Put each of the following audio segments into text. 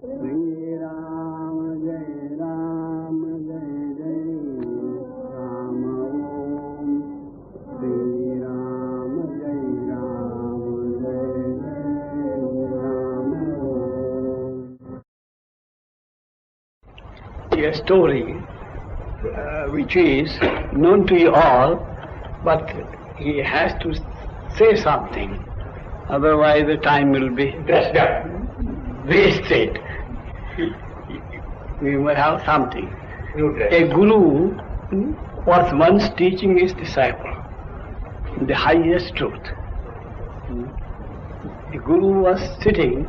Jai Ram, Jai Ram, Jai Jai Ram Om. Jai Ram, Jai Ram, Jai Jai Ram Om. A story which is known to you all, but he has to say something, otherwise the time will be wasted. We must have something. A guru was once teaching his disciple the highest truth. The guru was sitting,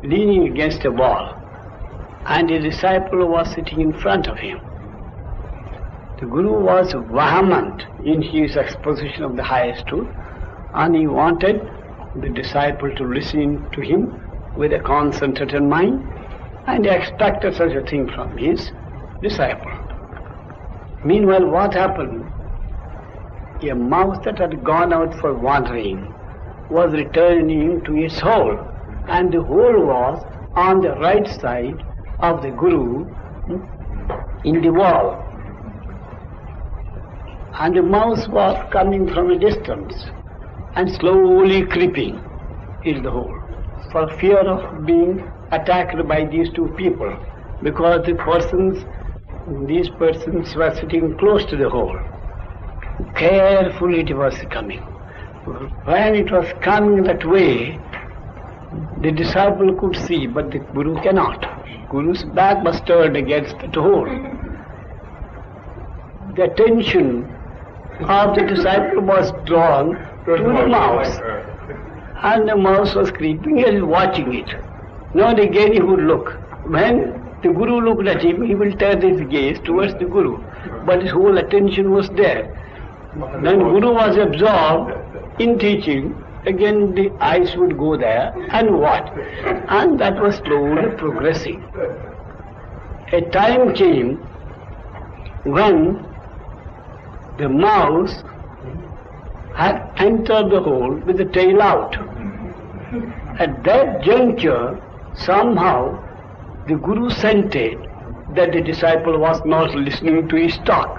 leaning against a wall, and the disciple was sitting in front of him. The guru was vehement in his exposition of the highest truth, and he wanted the disciple to listen to him with a concentrated mind, and he expected such a thing from his disciple. Meanwhile, what happened? A mouse that had gone out for wandering was returning to its hole, and the hole was on the right side of the guru in the wall. And the mouse was coming from a distance and slowly creeping in the hole, for fear of being attacked by these two people, because these persons were sitting close to the hole. Carefully it was coming. When it was coming that way, the disciple could see, but the guru cannot. Guru's back was turned against the hole. The attention of the disciple was drawn to the mouse, and the mouse was creeping and watching it. Now and again he would look. When the guru looked at him, he will turn his gaze towards the guru, but his whole attention was there. When guru was absorbed in teaching, again the eyes would go there and watch, and that was slowly progressing. A time came when the mouse had entered the hole with the tail out. At that juncture, somehow the guru sensed that the disciple was not listening to his talk.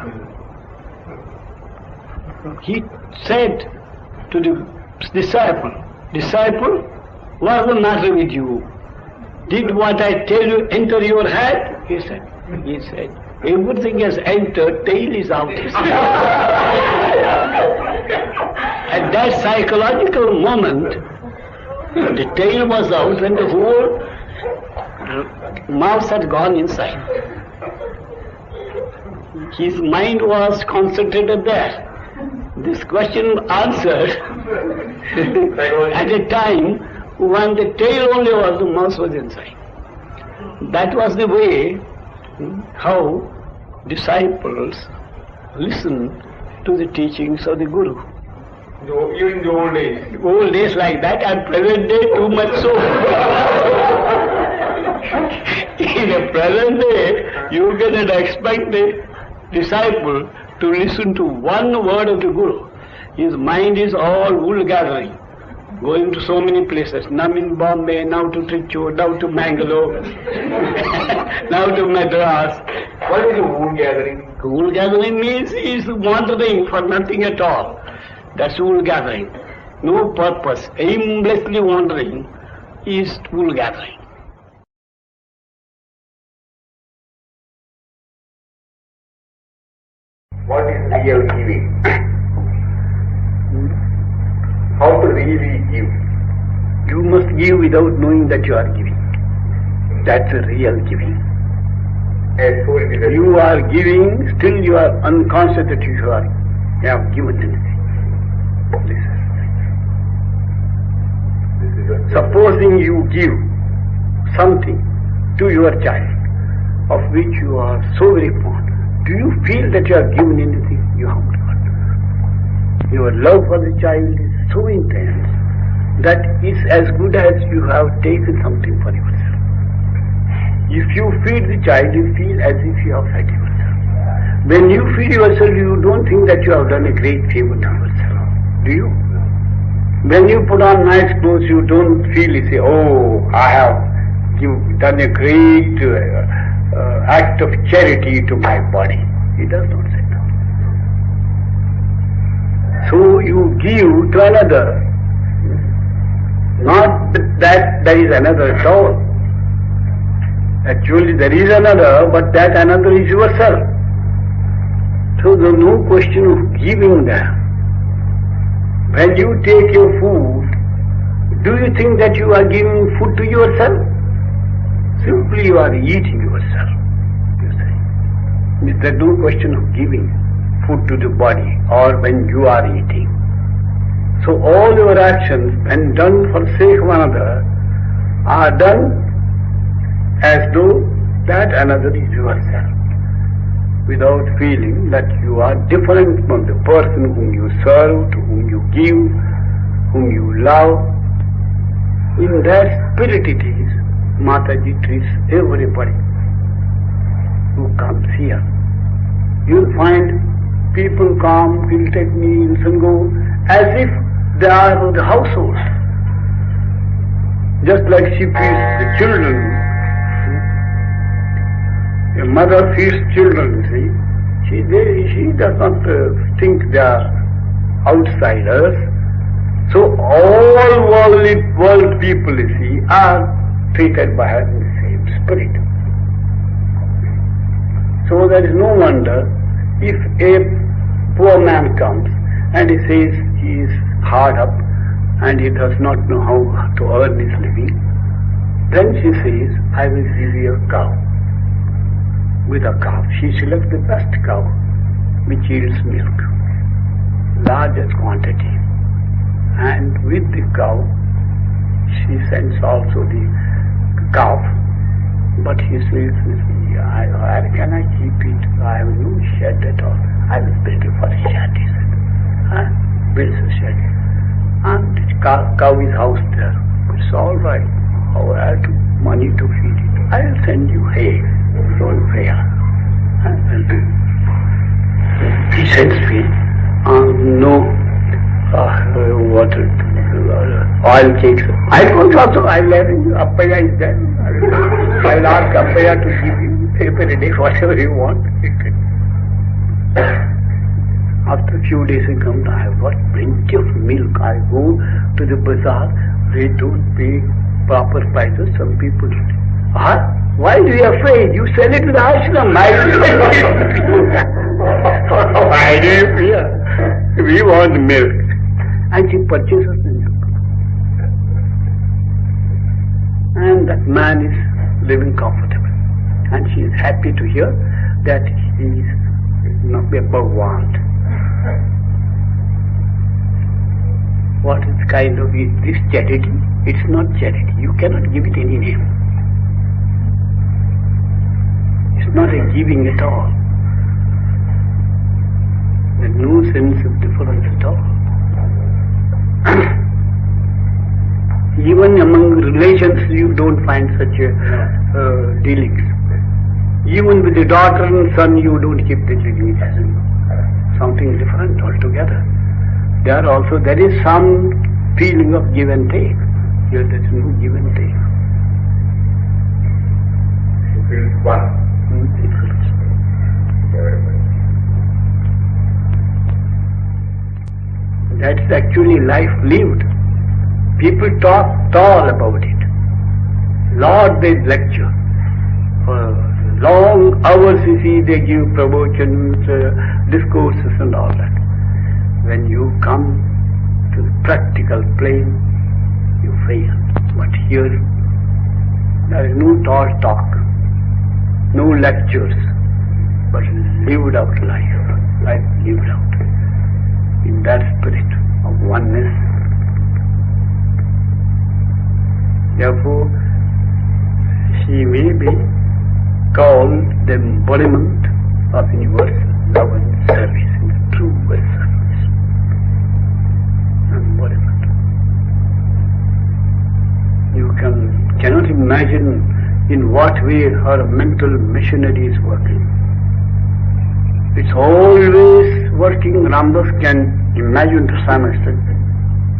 He said to the disciple, what's the matter with you? Did what I tell you enter your head? He said, everything has entered, tail is out. At that psychological moment, the tail was out and the whole mouse had gone inside. His mind was concentrated there. This question answered at a time when the tail only was, the mouse was inside. That was the way how disciples listen to the teachings of the guru. Even the old days? Old days like that, and present day too much so. In the present day, you cannot expect the disciple to listen to one word of the guru. His mind is all wool gathering, going to so many places, now in Bombay, now to Trichy, now to Mangalore, now to Madras. What is the wool gathering? Wool gathering means he is wandering for nothing at all. That's wool gathering. No purpose, aimlessly wandering is wool gathering. What is real giving? How to really give? You must give without knowing that you are giving. That's a real giving. You are giving, still you are unconscious that you have given anything. Supposing you give something to your child of which you are so very fond, do you feel that you have given anything? You have not. Your love for the child is so intense that it's as good as you have taken something for yourself. If you feed the child, you feel as if you have fed yourself. When you feed yourself, you don't think that you have done a great favor to yourself, do you? When you put on nice clothes, you don't feel, you say, oh, I have done a great act of charity to my body. He does not say that. So you give to another, not that there is another at all. Actually there is another, but that another is yourself. So there is no question of giving there. When you take your food, do you think that you are giving food to yourself? Simply you are eating yourself, you say. There is no question of giving food to the body or when you are eating. So all your actions, when done for sake of another, are done as though that another is yourself, without feeling that you are different from the person whom you serve, to whom you give, whom you love. In that spirit it is, Mataji treats everybody who comes here. You'll find people come, he'll take meals and go, as if they are of the household. Just like she feeds the children. A mother feeds children, see. She does not think they are outsiders. So all world people, you see, are treated by her in the same spirit. So there is no wonder if a poor man comes and he says he is hard up and he does not know how to earn his living, then she says, I will give you a cow. With a cow, she selects the best cow which yields milk, largest quantity. And with the cow, she sends also the calf. But he says, where can I keep it? I have no shed at all. I will build it for a shed, he said. Builds a shed. And the cow is housed there. It's all right. I have money to feed it. I will send you hay. Don't fear. He sends me no water, oil cakes. I don't also, I will have Appaya is there. I will ask Appaya to give you every day whatever you want. After a few days he comes, I have got plenty of milk. I go to the bazaar, they don't pay proper prices, some people. Why are you afraid? You sell it to the ashram. Why do you fear? We want milk. And she purchases the milk. And that man is living comfortable. And she is happy to hear that he is not above want. What is kind of this charity? It's not charity. You cannot give it any name. It's not a giving at all. There's no sense of difference at all. Even among relations you don't find such dealings. Even with the daughter and son you don't keep the dealings. Something different altogether. There is some feeling of give and take. Here there is no give and take. It feels one. That's actually life lived. People talk tall about it. Lord, they lecture. For long hours you see they give promotions, discourses and all that. When you come to the practical plane, you fail. But here, there is no tall talk, no lectures, but lived out life lived out. In that spirit of oneness. Therefore, she may be called the embodiment of universal love and service, in the true service. Embodiment. You cannot imagine in what way her mental machinery is working. It's always working. Ramdas can imagine to some extent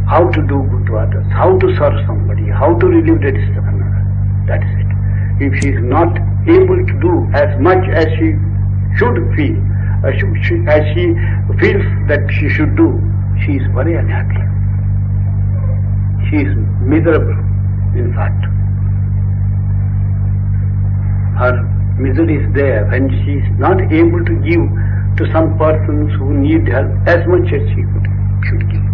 how to do good to others, how to serve somebody, how to relieve the distress of another. That is it. if she is not able to do as much as she should feel, as she feels that she should do, she is very unhappy. She is miserable, in fact. Her misery is there when she is not able to give to some persons who need help as much as she should give.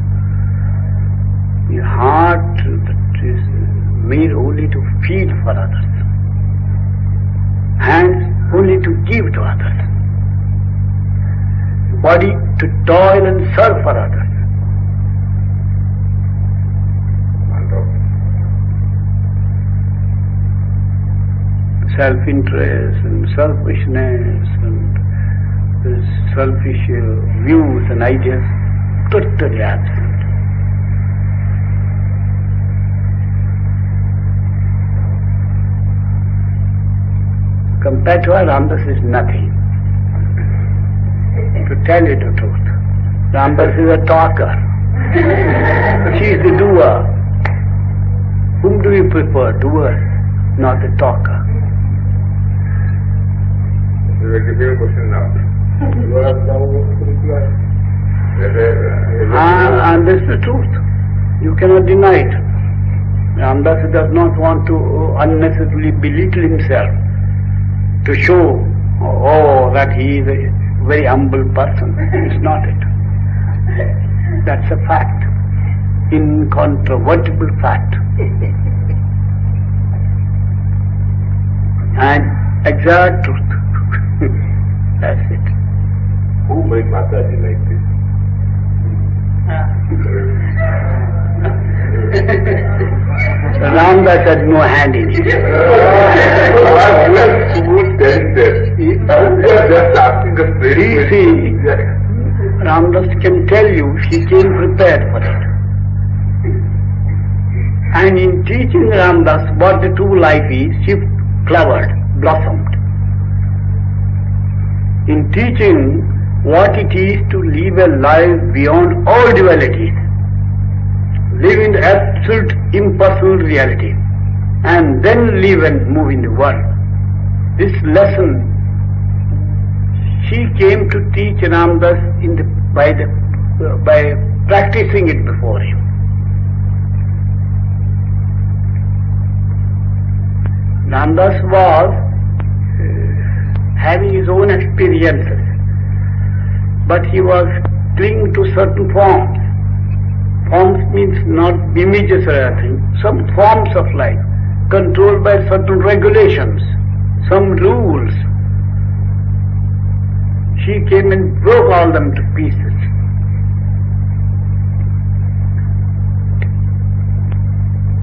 The heart that is made only to feel for others, hands only to give to others, body to toil and serve for others. Self-interest and selfishness and selfish views and ideas totally absent. Compared to her, Ramdas is nothing. To tell you the truth, Ramdas is a talker. She is the doer. Whom do you prefer, doer, not the talker? This is a difficult question now. You have now to reply. And this is the truth. You cannot deny it. Ramdas does not want to unnecessarily belittle himself to show, that he is a very humble person. It's not it. That's a fact. Incontrovertible fact. And exact truth. That's it. Who made Mataji like this? Ramdas had no hand in it. Who tells that? You are just asking a straight See, Ramdas can tell you she came prepared for it. And in teaching Ramdas what the true life is, she flowered, blossomed. In teaching what it is to live a life beyond all dualities, live in the absolute impersonal reality, and then live and move in the world. This lesson she came to teach Ramdas by practicing it before him. Ramdas was having his own experiences, but he was clinging to certain forms. Forms means not images or anything, some forms of life, controlled by certain regulations, some rules. She came and broke all them to pieces.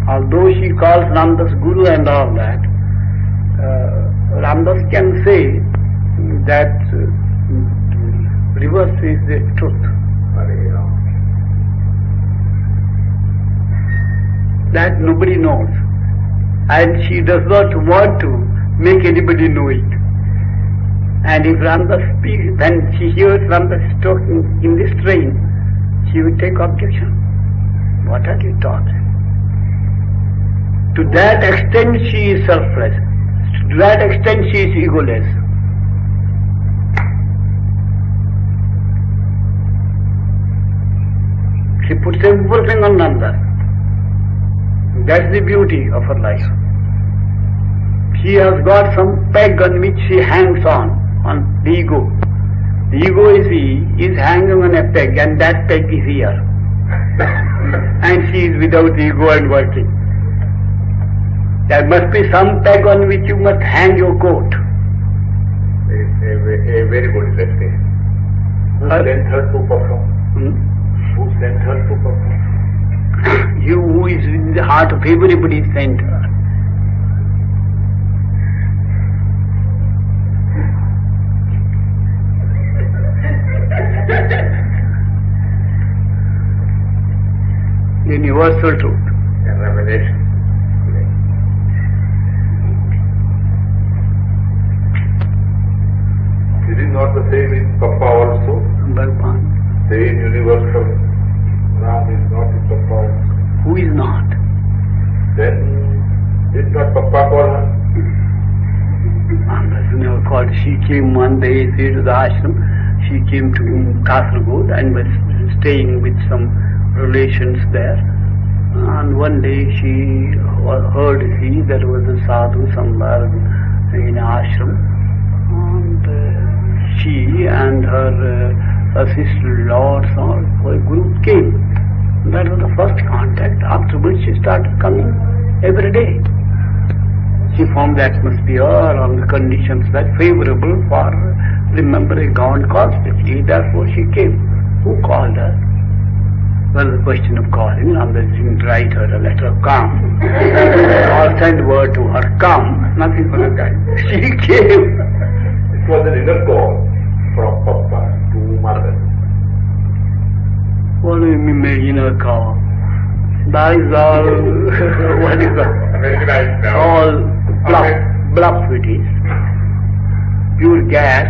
Although she calls Ramdas Guru and all that, Ramdas can say that reverse is the truth. That nobody knows, and she does not want to make anybody know it. And if Ramdas speaks, when she hears Ramdas talking in this strain, she will take objection. What are you talking? To that extent she is selfless. To that extent she is egoless. She puts everything on Ramdas. That's the beauty of her life. She has got some peg on which she hangs on the ego. The ego is hanging on a peg, and that peg is here. And she is without the ego and working. There must be some peg on which you must hang your coat. A very good lesson. Who sent her to perform? Who sent her to perform? You who is in the heart of everybody's center. Universal truth. A revelation. Is it not the same in Papa also? Bhagwan. Same universal Ram is not in Papa also. Who is not? Then did not Papa call her? she came one day to the ashram. She came to Kasaragod and was staying with some relations there. And one day she heard there was a sadhu somewhere in ashram, and she and her sister-in-law or a group came. That was the first contact. Afterwards she started coming every day. She found the atmosphere on the conditions that favorable for remembering God constantly. Therefore she came. Who called her? Well, the question of calling, Anandashram didn't write her a letter, come, or send word to her, come, nothing for that. She came. It was an inner call from Papa to Mother. What do you mean, inner call? That is all, what is that? Very nice now. All bluff it is. Pure gas.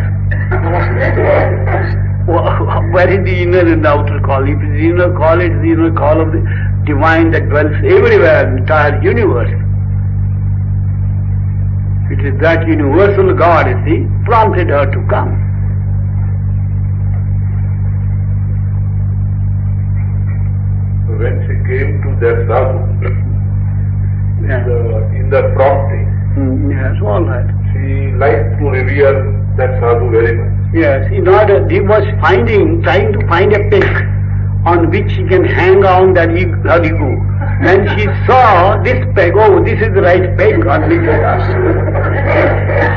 Where is the inner and the outer call? If it is the inner call, it is the inner call of the divine that dwells everywhere in the entire universe. It is that universal God, you see, prompted her to come. When she came to that sadhu, in the prompting, yes, all right. she liked to revere that sadhu very much. Yes, in order, he was trying to find a peg on which he can hang on that her ego. When she saw this peg, oh, this is the right peg on which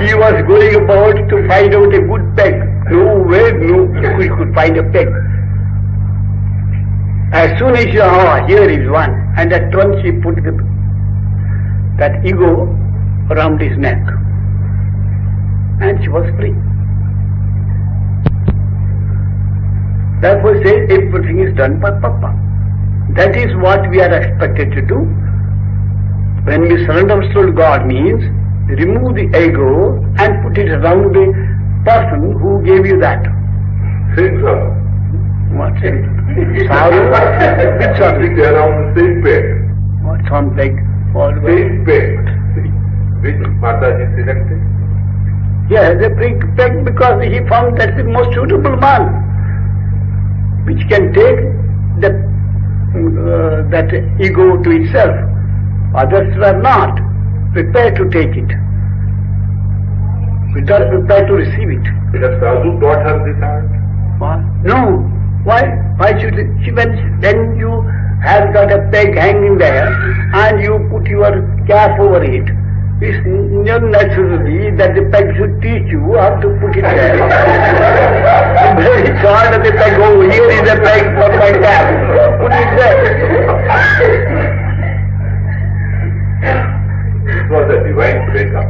he was going about to find out a good peg. He could find a peg. As soon as she saw, oh, here is one, and at once she put that ego around his neck, and she was free. Therefore says everything is done by Papa. That is what we are expected to do. When we surrender to God means remove the ego and put it around the person who gave you that. Same sadhu. What's it? Sadhu? Which sadhu? Sitting around the same peg. What's on peg? Same peg. Which Mataji selected? Yes, a peg because he found that's the most suitable man, which can take that ego to itself. Others were not prepared to take it. We are prepared to receive it. The sadhu taught her this art? What? No. Why? Why should she? When you have got a peg hanging there and you put your cap over it, it's not necessary that the peg should teach you how to put it there. Very short of the peg, oh, here is a peg for my cap. Put it there. It was a divine breakup.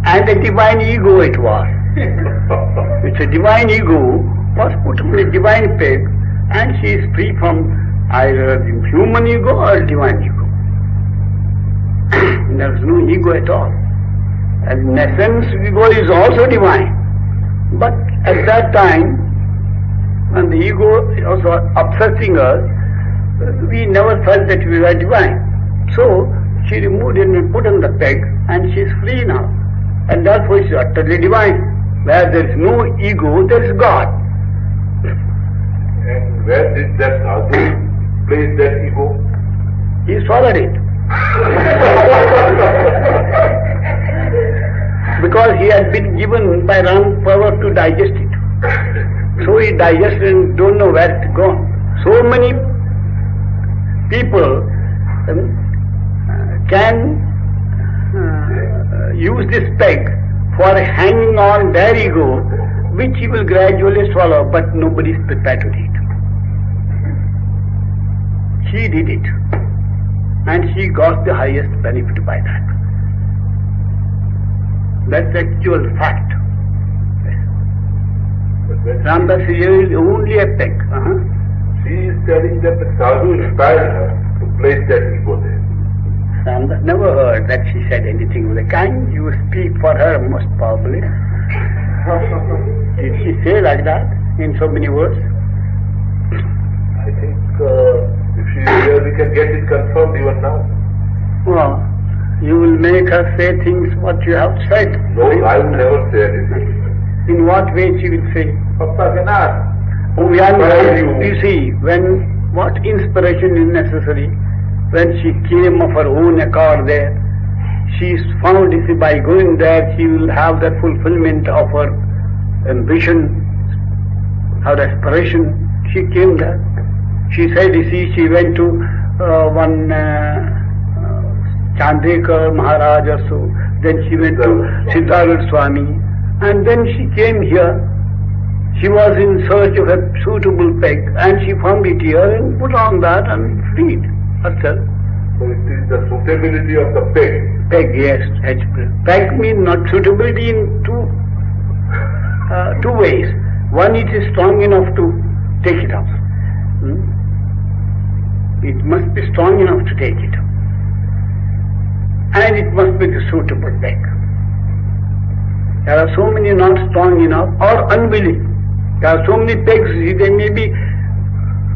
And a divine ego it was. It's a divine ego was put on a divine peg, and she is free from either the human ego or divine ego. There is no ego at all. And in essence, ego is also divine. But at that time, when the ego was obsessing us, we never felt that we were divine. So she removed it and put on the peg, and she is free now. And therefore she is utterly divine. Where there is no ego, there is God. And where did that sadhu place that ego? He swallowed it. Because he had been given by wrong power to digest it. So he digested and don't know where it gone. So many people can use this peg for hanging on their ego, which he will gradually swallow, but nobody is prepared to do it. She did it, and she got the highest benefit by that. That's actual fact. Ramdas is only a peg. She is telling that the sadhu inspired her to place that ego there. Ramdas never heard that she said anything of the kind. You speak for her most probably. Did she say like that in so many words? I think if she is here, we can get it confirmed even now. Well, you will make her say things what you have said. No, I will never say anything. In what way she will say? Papa can ask. Oh, you see, what inspiration is necessary? When she came of her own accord there, she found, you see, by going there, she will have the fulfillment of her ambition, her aspiration. She came there. She said, you see, she went to one Chandekar Maharaj or so. Then she went to Siddhartha Swami. And then she came here. She was in search of a suitable peg, and she found it here and put on that and freed herself. So it is the suitability of the peg. Peg, yes. Peg means not suitability in two ways. One, it is strong enough to take it off. It must be strong enough to take it off. And it must be the suitable peg. There are so many not strong enough or unwilling. There are so many pegs, they may be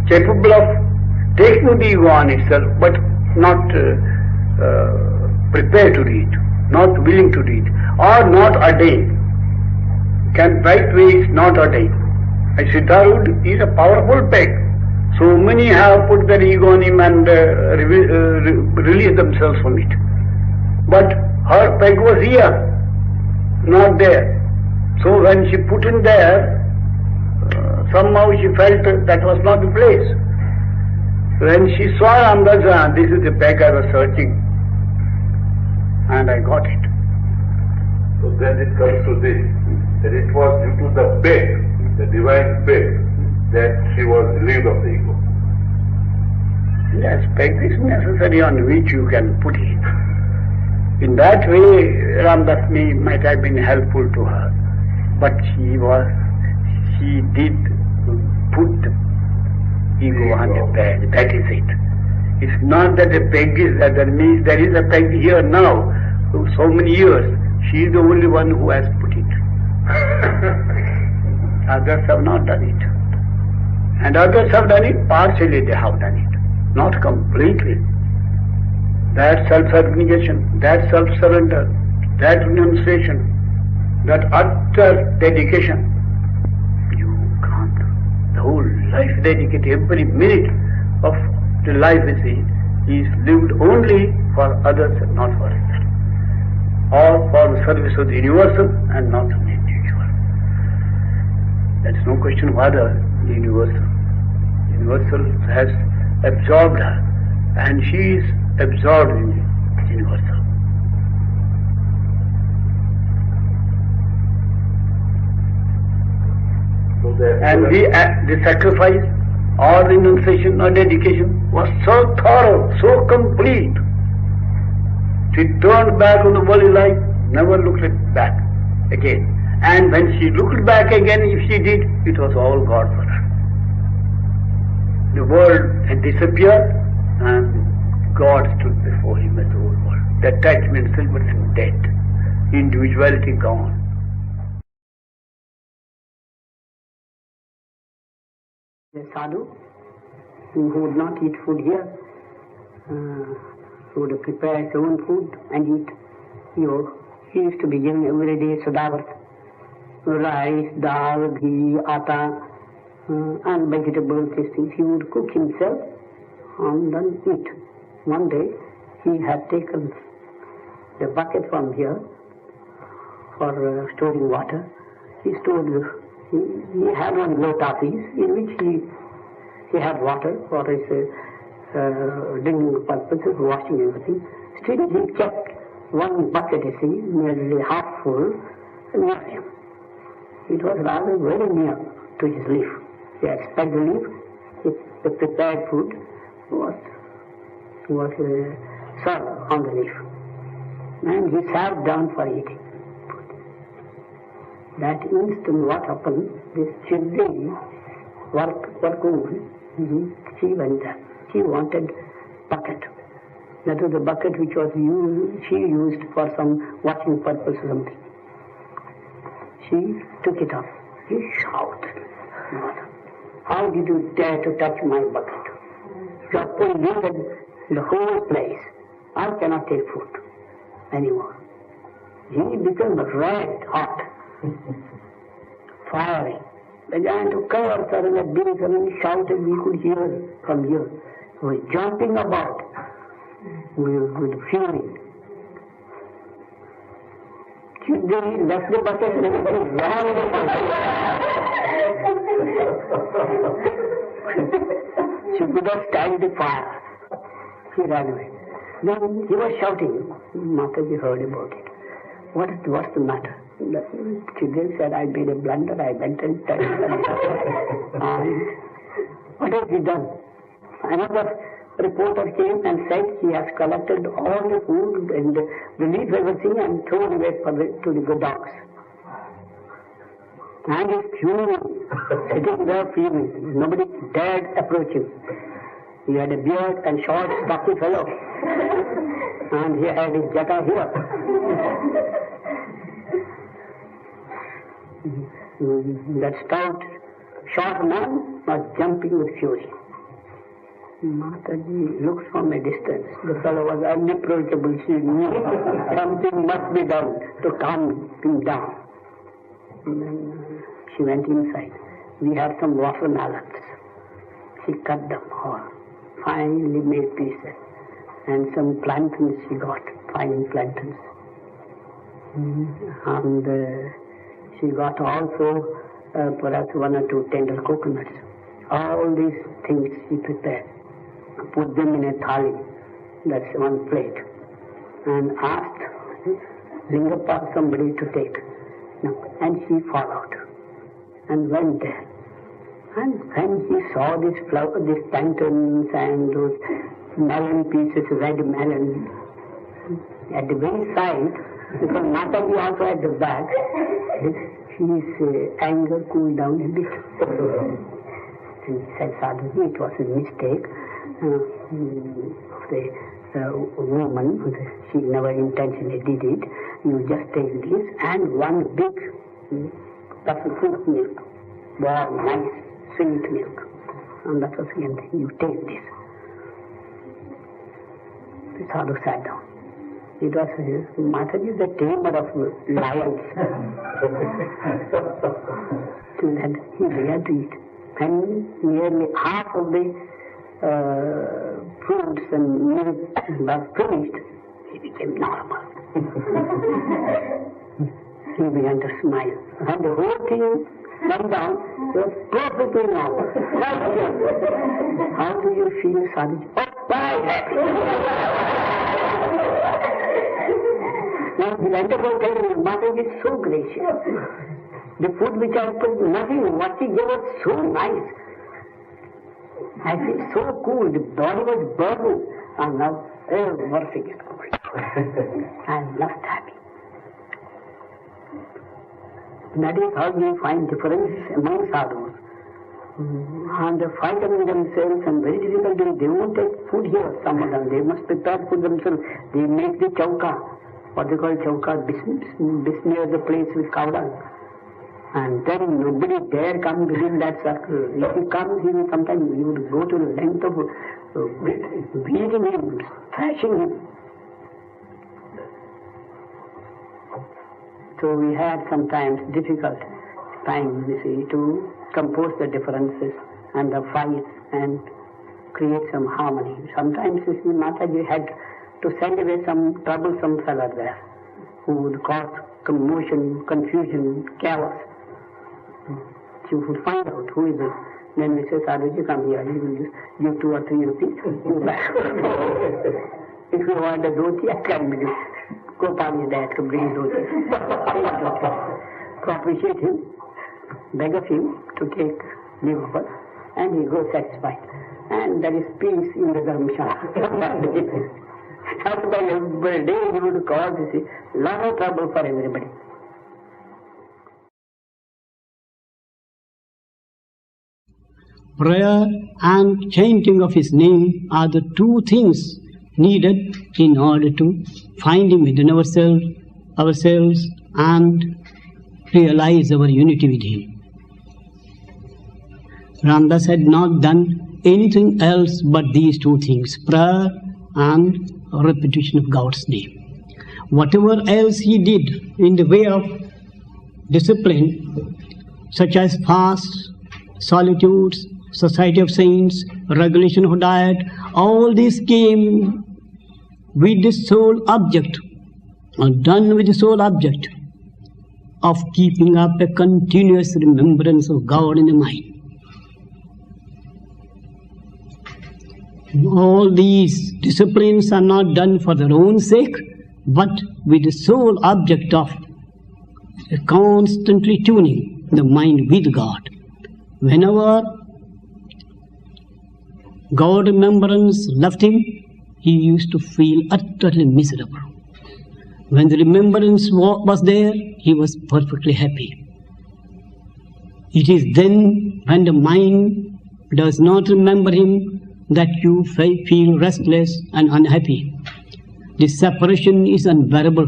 capable of taking the ego on itself, but not prepared to read, not willing to read, or not ordained. Right way is not ordained. A Siddhartha is a powerful peg. So many have put their ego on him and released themselves from it. But her peg was here, not there. So when she put in there, somehow she felt that was not the place. When she saw Anandashram, this is the peg I was searching, and I got it. So then it comes to this, that it was due to the peg, the divine peg, that she was relieved of the ego. Yes, peg is necessary on which you can put it. In that way, Ramdas might have been helpful to her, but she did put the ego on the peg. That is it. It's not that the peg is there. That means there is a peg here now. So many years. She is the only one who has put it. Others have not done it. And others have done it, partially they have done it. Not completely. That self-abnegation, that self-surrender, that renunciation, that utter dedication, you can't. The whole life dedicated, every minute of the life is lived only for others and not for itself. Or for the service of the universal and not of the individual. There is no question whether the universal. The universal has absorbed her, and she is absorbed in the universal. So and the sacrifice or the renunciation or dedication was so thorough, so complete. She turned back on the worldly life, never looked back again. And when she looked back again, if she did, it was all God for her. The world had disappeared and God stood before him as the whole world. The attachment still was dead. Individuality gone. The sadhu who would not eat food here, would prepare his own food and eat. He used to be given every day sadavat, rice, dal, ghee, atta, and vegetables, these things. He would cook himself and then eat. One day he had taken the bucket from here for storing water. He had one lotus in which he had water for his drinking purposes, washing everything. Still he kept one bucket, you see, nearly half full, near him. It was rather very near to his leaf. He had spread the leaf, the prepared food was served on the leaf. And he sat down for eating. That instant what happened, this children workwoman, she went there. She wanted bucket. That was the bucket which was she used for some washing purpose or something. She took it off. He shouted, "How did you dare to touch my bucket? You have polluted the whole place. I cannot take food." anymore. He became red hot, fiery. Began to cover suddenly, suddenly shouted, we could hear from here. He was jumping about with fury. She left the bucket and ran She could not stand the fire. She ran away. Then he was shouting. Mataji heard about it. What's the matter? The children said, I made a blunder, I went and touched them. And what has he done? Another reporter came and said he has collected all the food and released everything and thrown away to the good dogs. And he's fuming, sitting there fuming. Nobody dared approach him. He had a beard and short, stocky fellow. And he had his jata here. That stout, short man was jumping with fury. Mataji looks from a distance. The fellow was unapproachable. She knew something must be done to calm him down. And then she went inside. We had some watermelons. She cut them all, finely made pieces. And some plantains she got, fine plantains. And she got also perhaps 1 or 2 tender coconuts. All these things she prepared. Put them in a thali, that's one plate, and asked Lingappa somebody to take. No. And she followed and went there. And when he saw these plantains and those melon pieces, red melon, at the very side, because Mataji also at the back, his anger cooled down a bit. And he said, Sadhuji, it was a mistake. The woman, she never intentionally did it. You just take this and one big bucket of milk, warm, nice, sweet milk. And that was the end. You take this. The sadhu sat down. It was Mataji, the tamer of lions. So then he began to eat. And nearly half of the fruits and milk was finished, he became normal. He began to smile. And the whole thing went down, was perfectly normal. How do you feel, Sadhuji? Oh, quite happy. Now the wonderful thing is, Mataji is so gracious. The food which I put, nothing, what she gave was so nice. I feel so cool, the body was burning, and now everything is cool. I'm just happy. That is how we find differences among sadhus. And they fight among themselves, and very difficult, they won't take food here, some of them, they must prepare food themselves. They make the chauka, what they call chauka, besmear the place with cow dung. And then nobody dare come within that circle. If he comes, he will sometimes you would go to the length of beating him, thrashing him. So we had sometimes difficult times, you see, to compose the differences and the fights and create some harmony. Sometimes, you see, Mataji had to send away some troublesome fellow there who would cause commotion, confusion, chaos. She would find out who is it. Then we say, Sadhuji, come here, he will give 2 or 3 rupees, go back. If you want a dhoti, I can give. Gopal is there to bring dhoti. To appreciate him, beg of him to take leave of us, and he goes satisfied. And there is peace in the Dharmshala. Not by every day he would cause, you see, lot of trouble for everybody. Prayer and chanting of His name are the 2 things needed in order to find Him within ourselves and realize our unity with Him. Ramdas had not done anything else but these 2 things, prayer and repetition of God's name. whatever else he did in the way of discipline, such as fasts, solitudes, society of saints, regulation of diet, all these came with the sole object, or done with the sole object of keeping up a continuous remembrance of God in the mind. All these disciplines are not done for their own sake, but with the sole object of constantly tuning the mind with God. Whenever God remembrance left him, he used to feel utterly miserable. When the remembrance was there, he was perfectly happy. It is then when the mind does not remember him that you feel restless and unhappy. This separation is unbearable.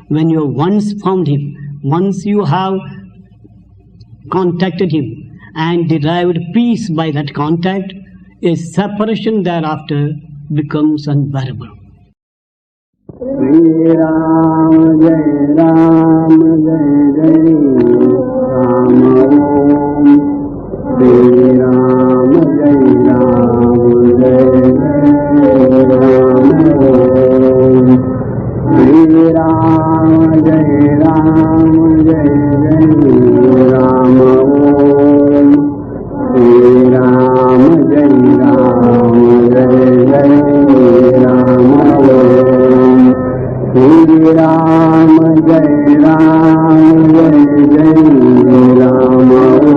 When you have once found him, once you have contacted him and derived peace by that contact, a separation thereafter becomes unbearable. Shri Ram Jai Ram Jai Jai Ram Om. Shri Ram Jai Ram Jai Jai Ram Om. Shri Ram Jai Ram Jai Jai Ram Om. Shri Ram Jai Ram Jai Jai Ram Om. Shri Ram Jai Ram Jai Jai Ram Om.